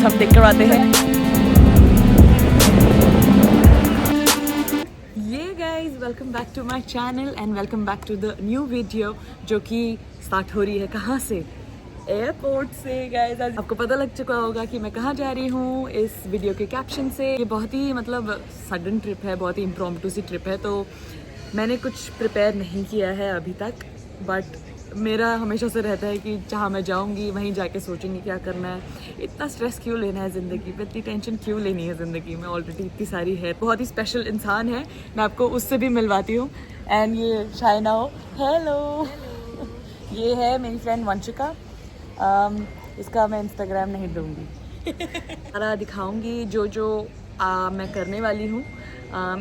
हम देख कर आते हैं। ये guys welcome back to my channel and welcome back to the new video जो कि स्टार्ट हो रही है कहाँ से, एयरपोर्ट से। गाइज आपको पता लग चुका होगा कि मैं कहाँ जा रही हूँ इस वीडियो के कैप्शन से। ये बहुत ही मतलब सडन ट्रिप है, बहुत ही इम्प्रॉम्प्टू सी ट्रिप है, तो मैंने कुछ प्रिपेयर नहीं किया है अभी तक। बट मेरा हमेशा से रहता है कि जहाँ मैं जाऊँगी वहीं जाके सोचूंगी क्या करना है। इतना स्ट्रेस क्यों लेना है ज़िंदगी पे, इतनी टेंशन क्यों लेनी है ज़िंदगी में, ऑलरेडी इतनी सारी है। बहुत ही स्पेशल इंसान है, मैं आपको उससे भी मिलवाती हूँ। एंड ये शाइना हो, हेलो। ये है मेरी फ्रेंड वंशिका। इसका मैं इंस्टाग्राम नहीं दूँगी, सारा दिखाऊँगी जो मैं करने वाली हूँ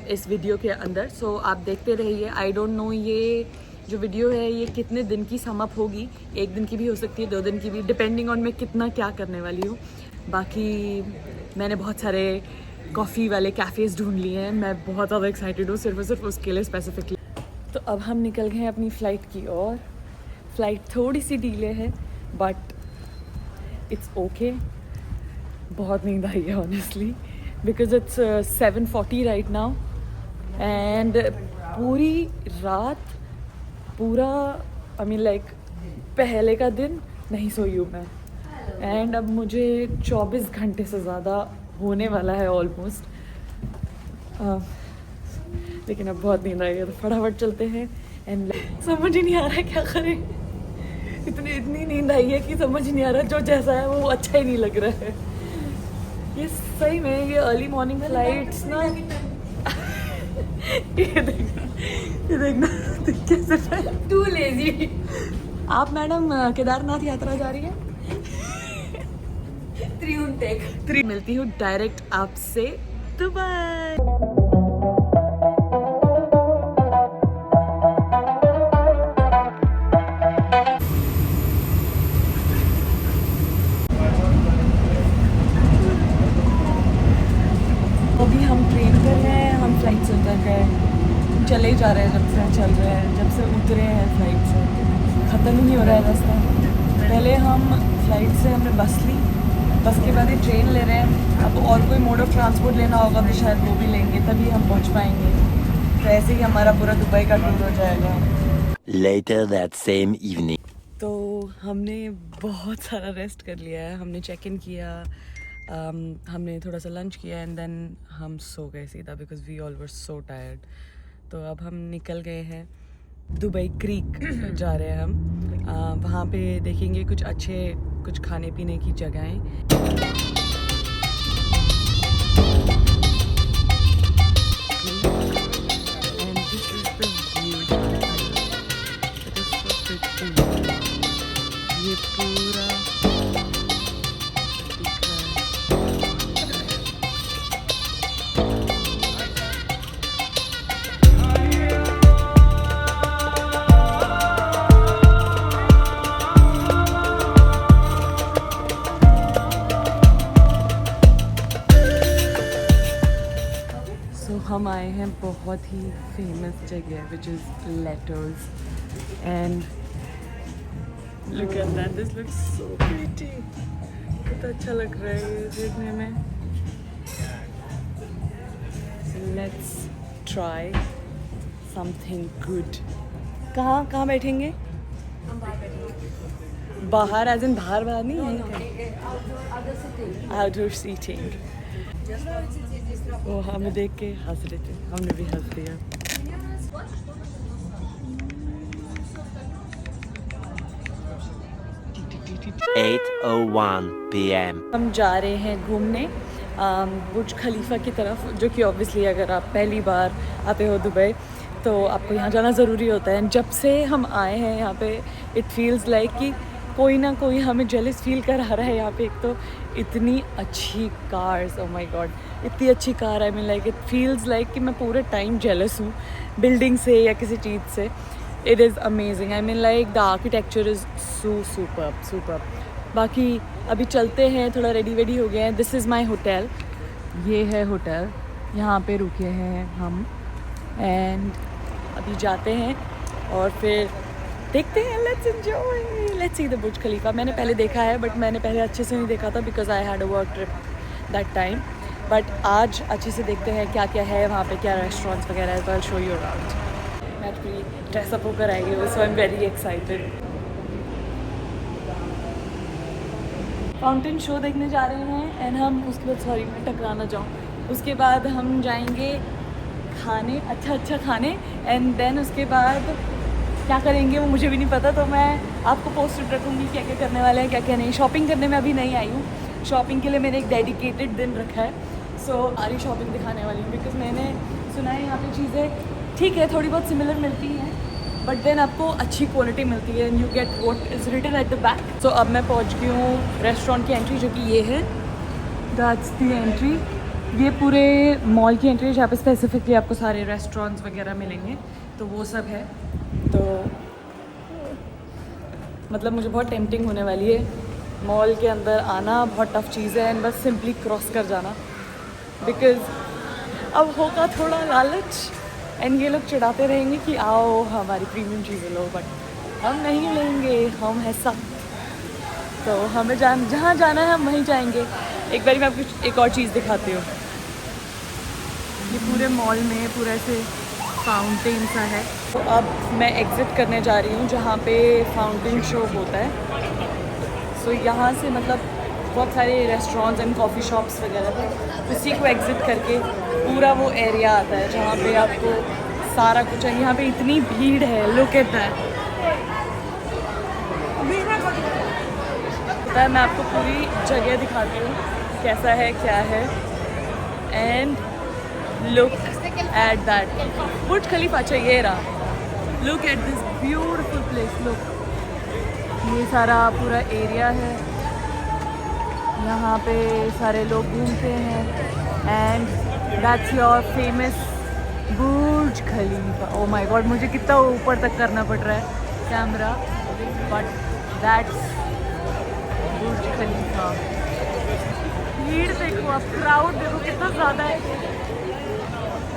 इस वीडियो के अंदर। सो आप देखते रहिए। आई डोंट नो ये जो वीडियो है ये कितने दिन की सम अप होगी, 1 दिन की भी हो सकती है, 2 दिन की भी, डिपेंडिंग ऑन मैं कितना क्या करने वाली हूँ। बाकी मैंने बहुत सारे कॉफ़ी वाले कैफ़ेज़ ढूंढ लिए हैं, मैं बहुत ज़्यादा एक्साइटेड हूँ सिर्फ उसके लिए स्पेसिफिकली। तो अब हम निकल गए हैं अपनी फ़्लाइट की ओर। फ़्लाइट थोड़ी सी डीले है बट इट्स ओके। बहुत नींद आई है honestly, because it's 7:40 right now and पूरी रात पूरा लाइक पहले का दिन नहीं सोई हूँ मैं। एंड अब मुझे 24 घंटे से ज़्यादा होने वाला है ऑलमोस्ट। लेकिन अब बहुत नींद आई है तो फटाफट चलते हैं। एंड समझ ही नहीं आ रहा है क्या करें, इतनी नींद आई है कि समझ ही नहीं आ रहा, जो जैसा है वो अच्छा ही नहीं लग रहा है। ये सही में ये अर्ली मॉर्निंग फ्लाइट्स ना ये देखना कैसे टू लेजी। आप मैडम केदारनाथ यात्रा जा रही है? मिलती हूँ डायरेक्ट आपसे दुबई। अभी हम ट्रेन पर हैं, हम फ्लाइट से उतर गए, चले ही जा रहे हैं, जब से उतरे हैं फ्लाइट से, ख़त्म ही नहीं हो रहा है रास्ता। पहले हम फ्लाइट से हमने बस ली, बस के बाद ये ट्रेन ले रहे हैं। अब और कोई मोड ऑफ ट्रांसपोर्ट लेना होगा तो शायद वो भी लेंगे, तभी हम पहुंच पाएंगे। तो ऐसे ही हमारा पूरा दुबई का टूर हो जाएगा। Later that same evening. तो हमने बहुत सारा रेस्ट कर लिया है, हमने चेक इन किया, हमने थोड़ा सा लंच किया एंड देन हम सो गए सीधा, because we all were so tired. तो अब हम निकल गए हैं दुबई क्रीक जा रहे हैं हम। वहाँ पे देखेंगे कुछ खाने पीने की जगहें। ये पूरा हम आए हैं बहुत ही फेमस जगह which is letters and look at that, this looks so pretty. कितना अच्छा लग रहा है ये देखने में। Let's try something good. कहाँ बैठेंगे? बाहर एज इन बाहर नहीं है, आउटडोर सीटिंग। वो हमें देख के हंस रहे थे, हमने भी हंस दिया। (8:01 PM) हम जा रहे हैं घूमने बुर्ज खलीफा की तरफ, जो कि ऑब्वियसली अगर आप पहली बार आते हो दुबई तो आपको यहाँ जाना ज़रूरी होता है। जब से हम आए हैं यहाँ पे इट फील्स लाइक कि कोई ना कोई हमें जेलस फील करा रहा है यहाँ पे। एक तो इतनी अच्छी कार्स, ओह माय गॉड, इतनी अच्छी कार है। लाइक इट फील्स लाइक कि मैं पूरे टाइम जेलस हूँ बिल्डिंग से या किसी चीज़ से। It is amazing, like the architecture is so superb. बाकी अभी चलते हैं, थोड़ा रेडी वेडी हो गए हैं। दिस इज़ माई होटल, ये है होटल, यहाँ पे रुके हैं हम। एंड अभी जाते हैं और फिर देखते हैं, let's enjoy, let's see the Burj Khalifa. मैंने पहले देखा है बट मैंने पहले अच्छे से नहीं देखा था because I had a work trip that time. But आज अच्छे से देखते हैं क्या क्या है वहाँ पे, क्या रेस्टोरेंट्स वगैरह है। तो आई शो यू अराउंड। मैं पूरी ड्रेसअप होकर आई हूँ, so I am very excited. Fountain show देखने जा रहे हैं एंड हम उसके बाद, सॉरी मैं टकराना जाऊँ, उसके बाद हम जाएंगे खाने, अच्छा खाने, एंड देन उसके बाद क्या करेंगे वो मुझे भी नहीं पता। तो मैं आपको पोस्टेड रखूँगी क्या क्या करने वाले हैं, क्या क्या नहीं। शॉपिंग करने में अभी नहीं आई हूँ, शॉपिंग के लिए मैंने एक डेडिकेटेड दिन रखा है। सो सारी शॉपिंग दिखाने वाली हूँ बिकॉज मैंने सुना है यहाँ पे चीज़ें ठीक है थोड़ी बहुत सिमिलर मिलती हैं बट देन आपको अच्छी क्वालिटी मिलती है and you get what is written at the back. So अब मैं पहुँच गई हूँ रेस्टोरेंट की एंट्री, जो कि ये है, दैट्स द एंट्री। ये पूरे मॉल की एंट्री है जहाँ पे स्पेसिफिकली आपको सारे रेस्टोरेंट्स वगैरह मिलेंगे, तो वो सब है। तो मतलब मुझे बहुत टेम्पटिंग होने वाली है मॉल के अंदर आना, बहुत टफ चीज़ है एंड बस सिंपली क्रॉस कर जाना बिकॉज अब होगा थोड़ा लालच एंड ये लोग चिढ़ाते रहेंगे कि आओ हमारी प्रीमियम चीज़ें लो, बट हम नहीं लेंगे, हम है सख्त। तो हमें जहाँ जाना है हम वहीं जाएंगे। एक बार मैं आपको एक और चीज़ दिखाती हूँ। ये पूरे मॉल में पूरा ऐसे फाउंटेन सा है। तो अब मैं एग्ज़िट करने जा रही हूँ जहाँ पे फाउंटेन शो होता है। सो यहाँ से मतलब बहुत सारे रेस्टोरेंट्स एंड कॉफ़ी शॉप्स वगैरह थे, उसी को एग्ज़िट करके पूरा वो एरिया आता है जहाँ पे आपको सारा कुछ है। यहाँ पे इतनी भीड़ है, लुक एट दैट। मैं आपको पूरी जगह दिखाती हूँ कैसा है क्या है एंड लुक एट दैट बुर्ज खलीफा। अच्छा ये रहा, look at this beautiful place. Look, ये सारा पूरा एरिया है, यहाँ पे सारे लोग घूमते हैं and that's your famous Burj Khalifa. Oh my God, मुझे कितना ऊपर तक करना पड़ रहा है कैमरा, बट दैट्स बुर्ज खलीफा। भीड़ देखो आप, क्राउड देखो कितना ज़्यादा है।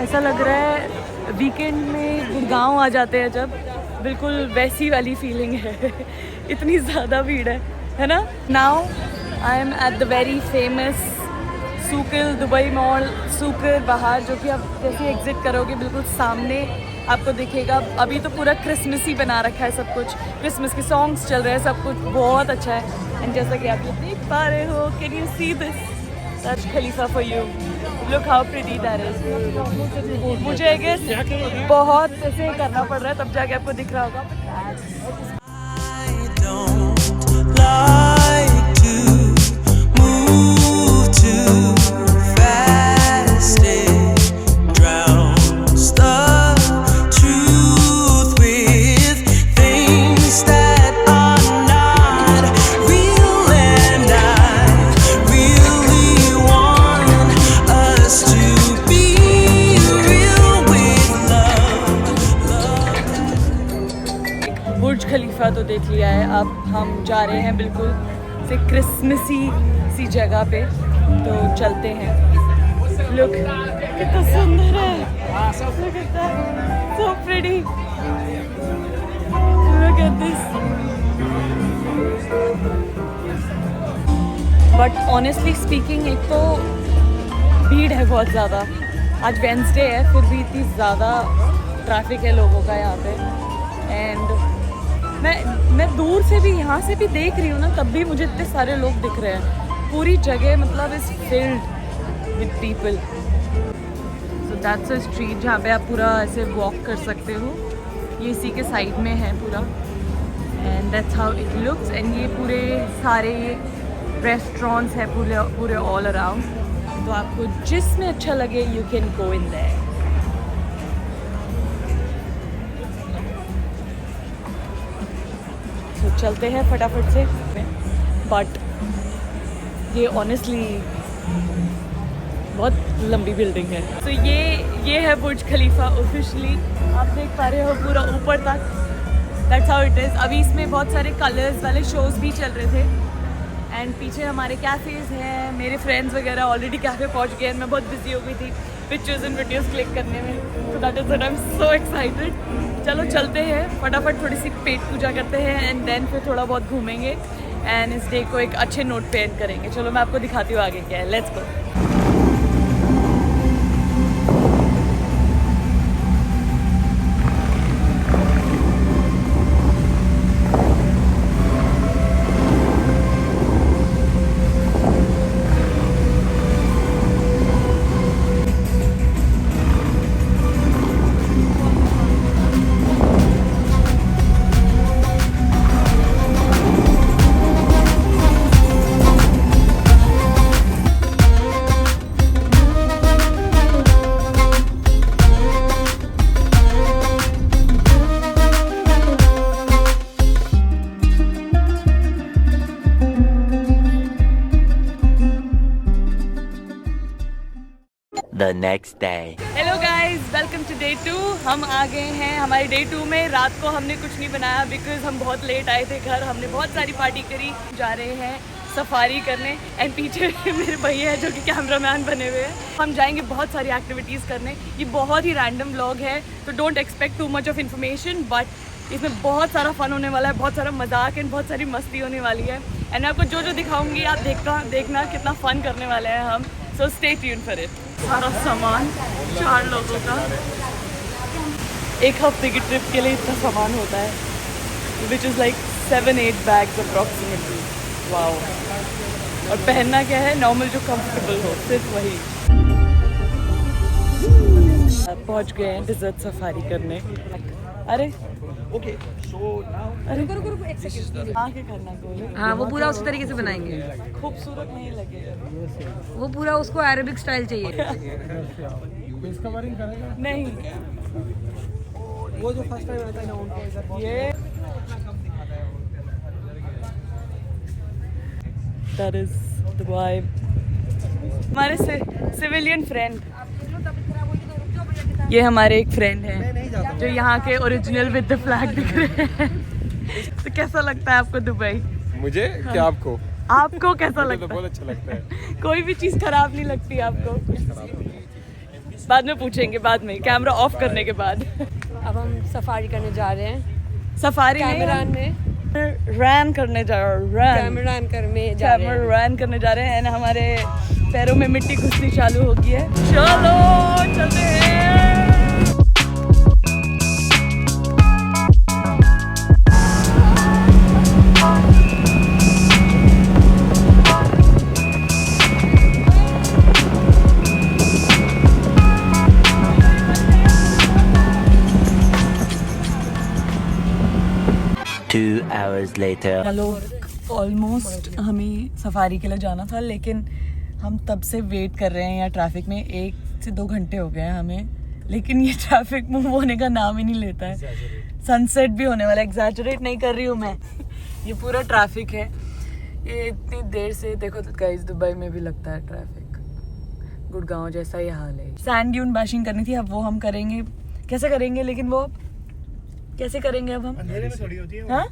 ऐसा लग रहा है वीकेंड में गुड़गांव आ जाते हैं जब, बिल्कुल वैसी वाली फीलिंग है। इतनी ज़्यादा भीड़ है ना। Now I am at the very famous Souk Al Dubai mall, Souk Al Bahar, जो कि आप जैसे एग्जिट करोगे बिल्कुल सामने आपको दिखेगा। अभी तो पूरा क्रिसमस ही बना रखा है सब कुछ, क्रिसमस के सॉन्ग्स चल रहे हैं, सब कुछ बहुत अच्छा है। एंड जैसा कि आप ये देख पा रहे हो, can you see this Burj Khalifa for you, look how pretty that is. मुझे आई गेस बहुत ऐसे करना पड़ रहा है तब जाके आपको दिख रहा होगा। बुर्ज खलीफा तो देख लिया है, अब हम जा रहे हैं बिल्कुल से क्रिसमसी सी जगह पे, तो चलते हैं। लुक कितना सुंदर है, so pretty, look at this. But honestly speaking, एक तो भीड़ है बहुत ज़्यादा, आज वेंसडे है फिर भी इतनी ज़्यादा ट्रैफिक है लोगों का यहाँ पे। एंड मैं दूर से भी, यहाँ से भी देख रही हूँ ना, तब भी मुझे इतने सारे लोग दिख रहे हैं। पूरी जगह मतलब is filled with people. So that's a street जहाँ पे आप पूरा ऐसे वॉक कर सकते हो, ये इसी के साइड में है पूरा, and that's how it looks. And ये पूरे सारे रेस्टोरेंट्स हैं पूरे ऑल अराउंड, तो आपको जिसमें अच्छा लगे you can go in their. तो चलते हैं फटाफट से। बट ये ऑनेस्टली बहुत लंबी बिल्डिंग है। तो ये है बुर्ज खलीफा ऑफिशियली, आप देख पा रहे हो पूरा ऊपर तक। That's how it is. अभी इसमें बहुत सारे कलर्स वाले शोज़ भी चल रहे थे एंड पीछे हमारे कैफ़ेज़ हैं। मेरे फ्रेंड्स वगैरह ऑलरेडी कैफ़े पहुंच गए, मैं बहुत बिजी हो गई थी पिक्चर्स एंड वीडियोस क्लिक करने में। तो that is what I am so excited. चलो चलते हैं फटाफट, थोड़ी सी पेट पूजा करते हैं एंड देन फिर थोड़ा बहुत घूमेंगे एंड इस डे को एक अच्छे नोट पे एंड करेंगे। चलो मैं आपको दिखाती हूँ आगे क्या है। Let's go. The next day. Hello guys, welcome to day 2। हम आ गए हैं हमारे डे 2 में। रात को हमने कुछ नहीं बनाया बिकॉज हम बहुत लेट आए थे घर। हमने बहुत सारी पार्टी करी। जा रहे हैं सफारी करने एंड पीछे मेरे भैया है जो कि कैमरामैन बने हुए हैं। हम जाएंगे बहुत सारी एक्टिविटीज़ करने। ये बहुत ही रैंडम व्लॉग है तो don't expect too much of information, but इसमें बहुत सारा फन होने वाला है, बहुत सारा मजाक एंड बहुत सारी मस्ती होने वाली है। एंड मैं आपको जो जो दिखाऊंगी आप देखना कितना फ़न करने वाले हैं हम। So stay tune for it. सारा सामान 4 लोगों का, 1 हफ्ते की ट्रिप के लिए इतना सामान होता है, which is like 7-8 bags approximately. Wow. और पहनना क्या है, नॉर्मल जो कंफर्टेबल हो, सिर्फ वही। पहुंच गए हैं डिजर्ट सफारी करने। अरे Okay, so now अरे रुको एक सेकंड। आगे करना गोले। हाँ, वो पूरा उसी तरीके से बनाएंगे। खूबसूरत नहीं लगेगा वो पूरा उसको अरेबिक स्टाइल चाहिए। नहीं। वो जो फर्स्ट टाइम आता है ना उनको इधर ये that is the vibe। हमारे सिविलियन फ्रेंड, ये हमारे एक फ्रेंड हैं जो यहाँ के ओरिजिनल विद द फ्लैग दिख रहे हैं। तो कैसा लगता है आपको दुबई? मुझे क्या आपको? आपको कैसा मुझे तो लगता बहुत है? अच्छा लगता है। कोई भी चीज़ खराब नहीं लगती आपको? बाद में पूछेंगे, बाद में कैमरा ऑफ करने के बाद। अब हम सफारी करने जा रहे हैं। सफारी कैमरान में रन करने जा रहे हैं। कैमरान कर में जा रहे हैं। रन करने जा रहे हैं एंड हमारे पैरों में मिट्टी घुसनी चालू हो गई है। चलो चलते हैं। Two hours later. चलो ऑलमोस्ट हमें सफारी के लिए जाना था, लेकिन हम तब से वेट कर रहे हैं यहाँ ट्रैफिक में। 1 से 2 घंटे हो गए हैं हमें, लेकिन ये ट्रैफिक मूव होने का नाम ही नहीं लेता है। सनसेट भी होने वाला है। एग्जैजरेट नहीं कर रही हूँ मैं, ये पूरा ट्रैफिक है। ये इतनी देर से देखो तो गाइस, दुबई में भी लगता है ट्रैफिक। गुड़गांव जैसा ही हाल है। सैंड ड्यून बैशिंग करनी थी, अब वो हम करेंगे। कैसे करेंगे लेकिन वो कैसे करेंगे अब हम? अंधेरे में थोड़ी होती है वो। हाँ?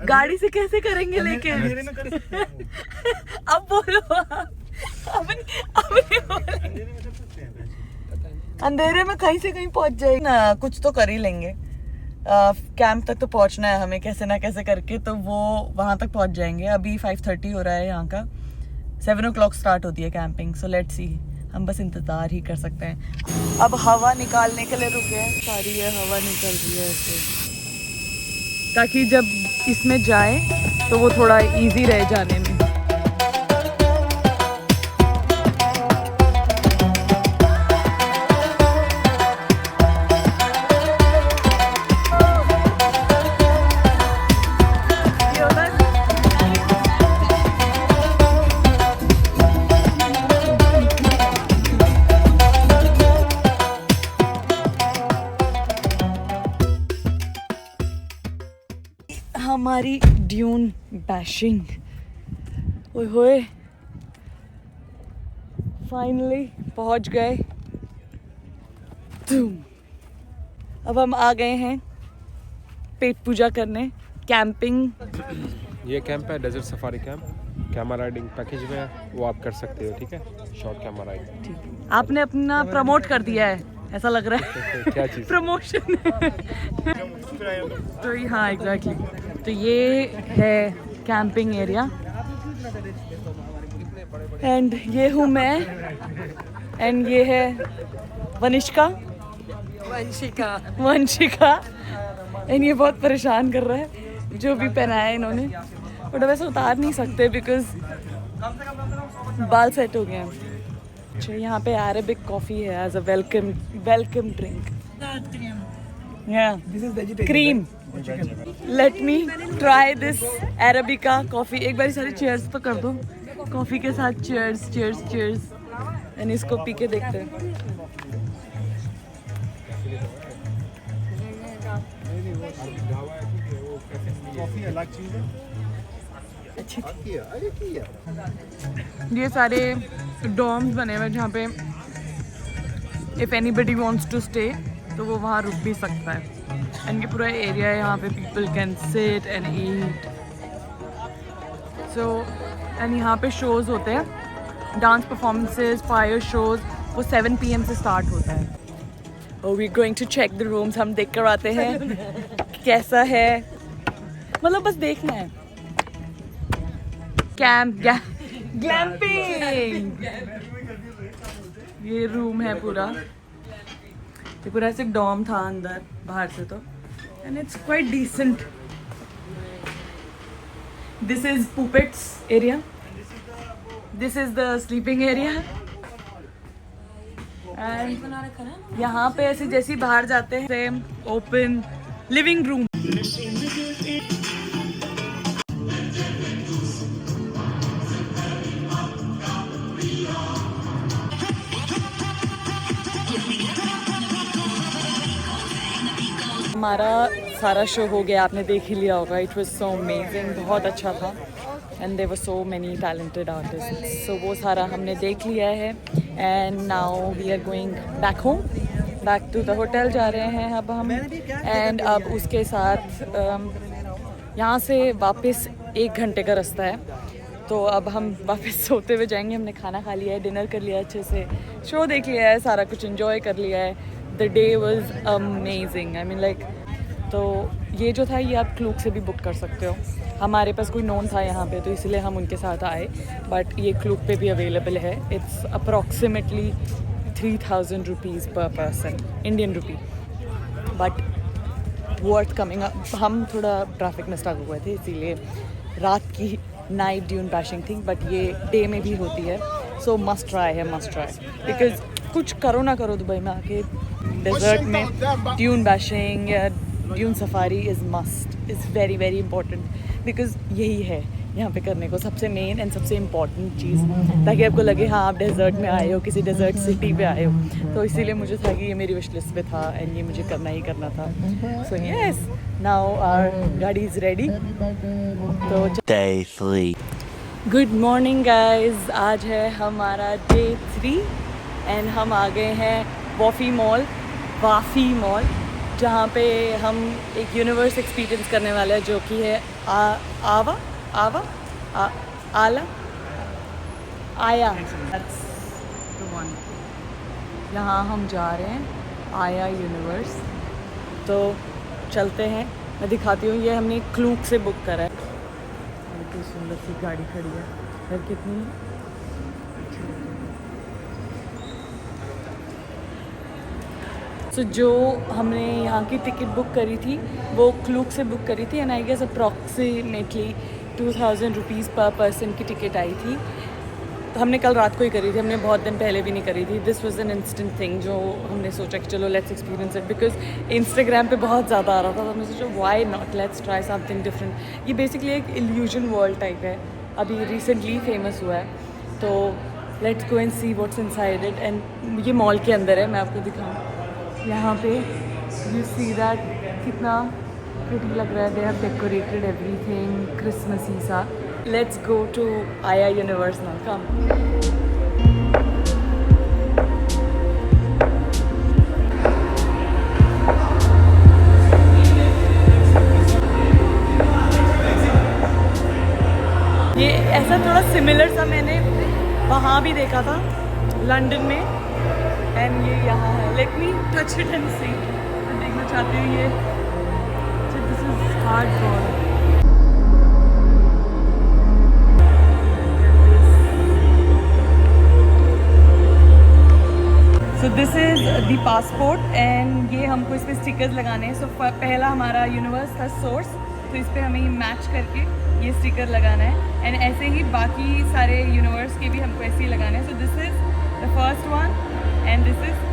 गाड़ी से कैसे करेंगे लेकिन? अंधेरे में कर सकते हैं वो। अब बोलो आप। अब नहीं बोले। अंधेरे में कर सकते हैं वैसे। अंधेरे में कहीं से कहीं पहुंच जाएगी ना, कुछ तो कर ही लेंगे। कैंप तक तो पहुंचना है हमें कैसे ना कैसे करके, तो वो वहां तक पहुंच जाएंगे। अभी 5:30 हो रहा है यहाँ का, 7 o'clock स्टार्ट होती है कैंपिंग। सो लेट्स सी, हम बस इंतजार ही कर सकते हैं। अब हवा निकालने के लिए रुके हैं। सारी ये हवा निकल रही है ऐसे, ताकि जब इसमें जाए तो वो थोड़ा इजी रहे जाने में। हमारी ड्यून बैशिंग, ओए होए, फाइनली पहुंच गए। अब हम आ गए हैं पेट पूजा करने। कैंपिंग ये कैंप है desert safari camp. Camel riding package में है, वो आप कर सकते हो, ठीक है। Short camel ride. आपने अपना प्रमोट कर दिया है ऐसा लग रहा है। क्या चीज़? प्रमोशन। तो हाँ एग्जैक्टली। तो ये है कैंपिंग एरिया एंड ये हूँ मैं एंड ये है वनिष्का वंशिका एंड ये बहुत परेशान कर रहा है जो भी पहना है इन्होंने, बट वैसे उतार नहीं सकते बिकॉज बाल सेट हो गए हैं। अच्छा यहाँ पे अरेबिक कॉफ़ी है as a welcome drink. This is vegetarian. Cream. Let me try this arabica coffee. एक बार सारे चेयर्स तो कर दो कॉफ़ी के साथ। चेयर्स चेयर्स चेयर्स एंड इसको पी के देखते हैं। कॉफी अलग चीज है। ये सारे डॉर्म्स बने हुए हैं जहाँ पे if anybody wants to stay तो वो वहाँ रुक भी सकता है। एंड ये पूरा एरिया है यहाँ पे people can sit and eat. So and यहाँ पे शोज़ होते हैं, डांस परफॉर्मेंसेज, फायर शोज़, वो 7 PM से स्टार्ट होता है। और we going to check the rooms. हम देख कर आते हैं कैसा है, मतलब बस देखना है। ग्लैम्पिंग। ये रूम है पूरा, ये पूरा ऐसे डॉम था अंदर बाहर से तो, and it's quite decent. This is puppets area, this is the sleeping area and यहाँ पे ऐसे जैसे ही बाहर जाते हैं ओपन लिविंग रूम। हमारा सारा शो हो गया, आपने देख ही लिया होगा। इट वाज सो अमेजिंग, बहुत अच्छा था and there were so many talented artist. So वो सारा हमने देख लिया है and now we are going back home, back to the hotel जा रहे हैं अब हम। एंड अब उसके साथ यहाँ से वापस 1 घंटे का रास्ता है, तो अब हम वापस सोते हुए जाएंगे। हमने खाना खा लिया है, डिनर कर लिया है, अच्छे से शो देख लिया है, सारा कुछ एंजॉय कर लिया है। The day was amazing, I mean like. तो ये जो था ये आप क्लूक से भी बुक कर सकते हो। हमारे पास कोई नोन था यहाँ पे तो इसलिए हम उनके साथ आए, बट ये क्लूक पे भी अवेलेबल है। इट्स अप्रॉक्सीमेटली 3000 रुपीज़ पर person, Indian rupee, but worth coming up. हम थोड़ा ट्रैफिक में स्टक हुए थे इसीलिए रात की नाइट ड्यून बैशिंग थी, बट ये डे में भी होती है। सो मस्ट ट्राई है, मस्ट ट्राई। बिकॉज कुछ करो ना करो दुबई में आके डेजर्ट में ड्यून बैशिंग या dune safari is must, is very very important. Because यही है यहाँ पे करने को सबसे मेन एंड सबसे इम्पॉर्टेंट चीज़, ताकि आपको लगे हाँ आप डेजर्ट में आए हो, किसी डेजर्ट सिटी पे आए हो। तो इसीलिए मुझे था कि ये मेरी विश लिस्ट पे था एंड ये मुझे करना ही करना था। सो यस, नाउ आवर गाड़ी इज़ रेडी। तो Day 3. गुड मॉर्निंग गाइज, आज है हमारा डे 3 एंड हम आ गए हैं वाफ़ी मॉल, जहाँ पे हम एक यूनिवर्स एक्सपीरियंस करने वाले हैं जो कि है आया। That's the one. यहाँ हम जा रहे हैं आया यूनिवर्स, तो चलते हैं, मैं दिखाती हूँ। ये हमने क्लूक से बुक करा है। कितनी सुंदर सी गाड़ी खड़ी है, घर कितनी तो जो हमने यहाँ की टिकट बुक करी थी वो क्लूक से बुक करी थी and I guess approximately 2000 rupees पर पर्सन की टिकट आई थी। तो हमने कल रात को ही करी थी, हमने बहुत दिन पहले भी नहीं करी थी। This was an instant thing जो हमने सोचा कि चलो let's experience it, because Instagram पे बहुत ज़्यादा आ रहा था, तो हमने सोचा why not, let's try something different. ये बेसिकली एक इल्यूजन वर्ल्ड टाइप है, अभी रिसेंटली फेमस हुआ है। तो let's go and see what's inside it. And ये मॉल के अंदर है, मैं आपको दिखाऊँ। यहाँ पे यू सी दैट कितना प्रिटी लग रहा है। They have decorated everything Christmassy सा। लेट्स गो टू आया यूनिवर्स नाउ, कम। ये ऐसा थोड़ा देखा था लंदन में, एंड ये यहाँ है. Let me touch it and see. मैं देखना चाहती हूँ ये. This is hard. So this is the passport and ये हमको इस पर स्टिकर्स लगाने हैं. सो पहला हमारा यूनिवर्स था सोर्स, तो इस पर हमें मैच करके ये स्टिकर लगाना है. एंड ऐसे ही बाकी सारे यूनिवर्स के भी हमको ऐसे ही लगाने हैं. सो this is the first one and this is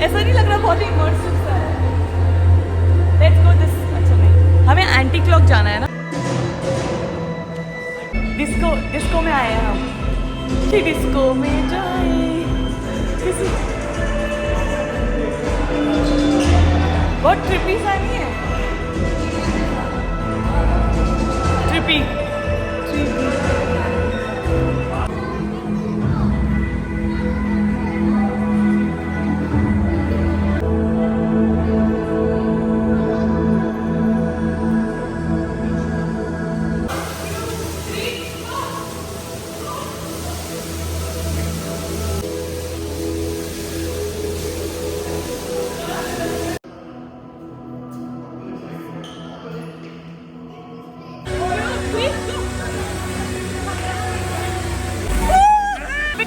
ऐसा नहीं लग रहा, बहुत ही इमर्सिव सा है. Let's go this. अच्छा नहीं, हमें एंटी क्लॉक जाना है ना. डिस्को में आए हैं हम. कि डिस्को में जाए किसी बहुत ट्रिपी सा नहीं है. Trippy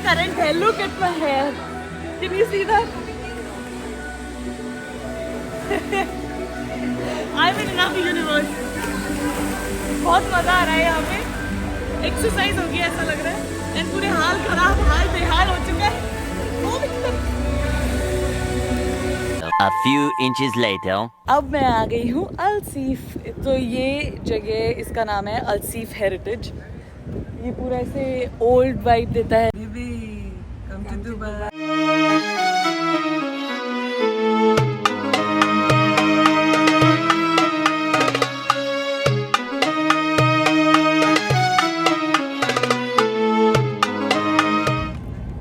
current hair. Look at my hair. Can you see that? I'm in another universe. बहुत मजा आ रहा है यहाँ पे. एक्सरसाइज हो गई ऐसा लग रहा है. एंड पूरे हाल खराब, हाल बेहाल हो चुका है. A few inches later. अब मैं आ गई हूँ अलसीफ. तो ये जगह, इसका नाम है अलसीफ हेरिटेज. ये पूरा ऐसे ओल्ड वाइब देता है. Come to Dubai.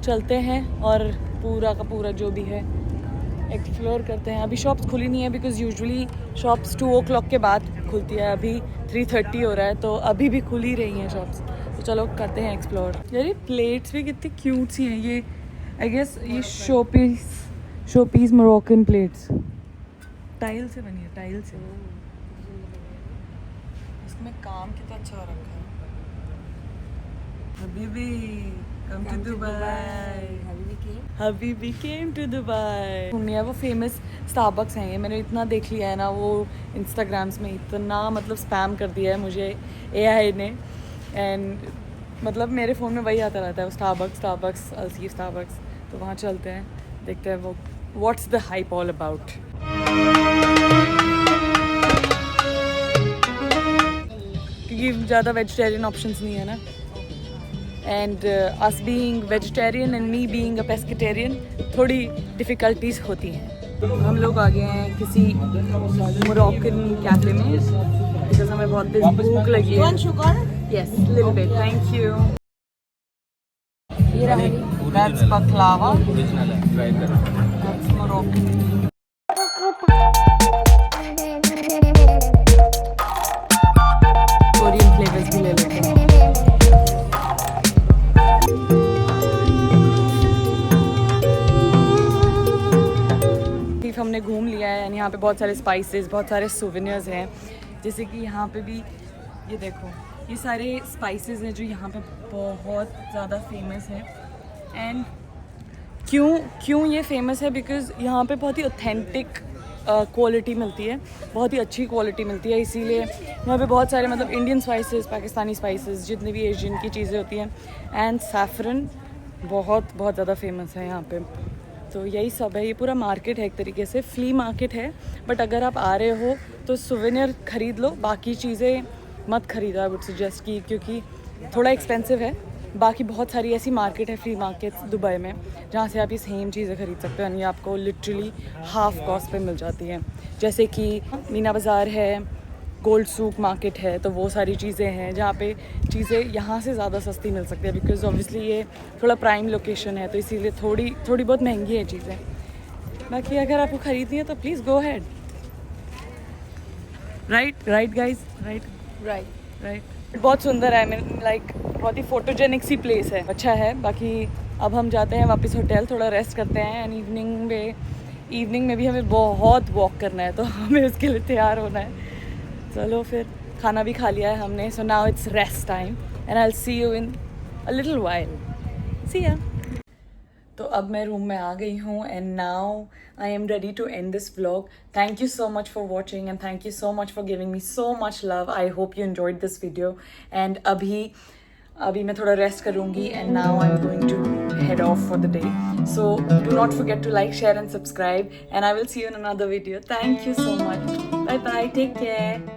चलते हैं और पूरा का पूरा जो भी है एक्सप्लोर करते हैं. अभी शॉप्स खुली नहीं है बिकॉज यूजुअली शॉप्स 2 o'clock के बाद खुलती है. अभी 3:30 हो रहा है, तो अभी भी खुल ही रही हैं शॉप्स. तो चलो करते हैं एक्सप्लोर. यार ये प्लेट्स भी कितनी क्यूट सी हैं. ये आई गेस ये show piece Moroccan plates tile से बनी है. टाइल से इसमें काम कितना अच्छा हो रखा है. हबीबी कम टू दुबई. हबीबी केम टू दुबई. घूमने वो फेमस स्टारबक्स हैं. ये मैंने इतना देख लिया है ना, वो इंस्टाग्राम्स में इतना मतलब स्पैम कर दिया है मुझे AI ने. एंड मतलब मेरे फ़ोन में वही आता रहता है, वो स्टारबक्स अलसीफ स्टारबक्स. तो वहाँ चलते हैं, देखते हैं वो what's the hype all about. क्योंकि ज़्यादा वेजिटेरियन ऑप्शंस नहीं है ना. And us being vegetarian and me being a pescatarian थोड़ी डिफ़िकल्टीज होती हैं. हम लोग आ गए हैं किसी मोरक्कन कैफे में बिकॉज हमें बहुत तेज भूख लगी है. Yes, little bit. Thank you. That's baklava. That's Moroccan. Korean flavors भी ले लेते हैं. हमने घूम लिया है. यहाँ पे बहुत सारे स्पाइसेस, बहुत सारे सोवेनियर्स हैं. जैसे कि यहाँ पे भी ये देखो, ये सारे स्पाइसेस हैं जो यहाँ पे बहुत ज़्यादा फेमस है. एंड क्यों ये फेमस है? बिकॉज़ यहाँ पे बहुत ही ऑथेंटिक क्वालिटी मिलती है, बहुत ही अच्छी क्वालिटी मिलती है. इसीलिए यहाँ पे बहुत सारे मतलब इंडियन स्पाइसेस, पाकिस्तानी स्पाइसेस, जितनी भी एशियन की चीज़ें होती हैं. एंड सैफरन बहुत ज़्यादा फेमस है यहाँ पे. तो यही सब है. ये पूरा मार्केट है, एक तरीके से फ्ली मार्केट है. बट अगर आप आ रहे हो तो सुवेनियर ख़रीद लो, बाकी चीज़ें मत खरीदो. आई वुड सजेस्ट की, क्योंकि थोड़ा एक्सपेंसिव है. बाकी बहुत सारी ऐसी मार्केट है, फ्री मार्केट दुबई में, जहाँ से आप ये सेम चीज़ें खरीद सकते हो. यानी आपको लिटरली हाफ कॉस्ट पे मिल जाती हैं. जैसे कि मीना बाज़ार है, गोल्ड सूक मार्केट है. तो वो सारी चीज़ें हैं जहाँ पे चीज़ें यहाँ से ज़्यादा सस्ती मिल सकती है. बिकॉज़ ऑब्वियसली ये थोड़ा प्राइम लोकेशन है, तो इसीलिए थोड़ी बहुत महंगी है चीज़ें. बाकी अगर आपको ख़रीदनी है तो please go had. Right guys, right. बहुत सुंदर है, आई मीन लाइक बहुत ही फोटोजेनिक सी प्लेस है, अच्छा है। बाकी अब हम जाते हैं वापस होटल, थोड़ा रेस्ट करते हैं। एंड इवनिंग में भी हमें बहुत वॉक करना है, तो हमें उसके लिए तैयार होना है। चलो फिर, खाना भी खा लिया है हमने, so now it's rest time and I will see you in a little while. See ya. तो अब मैं रूम में आ गई हूँ and now I am ready to end this vlog. Thank you so much for watching and thank you so much for giving me so much love. I hope you enjoyed this video. And अभी मैं थोड़ा rest करूँगी and now I am going to head off for the day. So do not forget to like, share and subscribe, and I will see you in another video. Thank you so much. Bye bye, take care.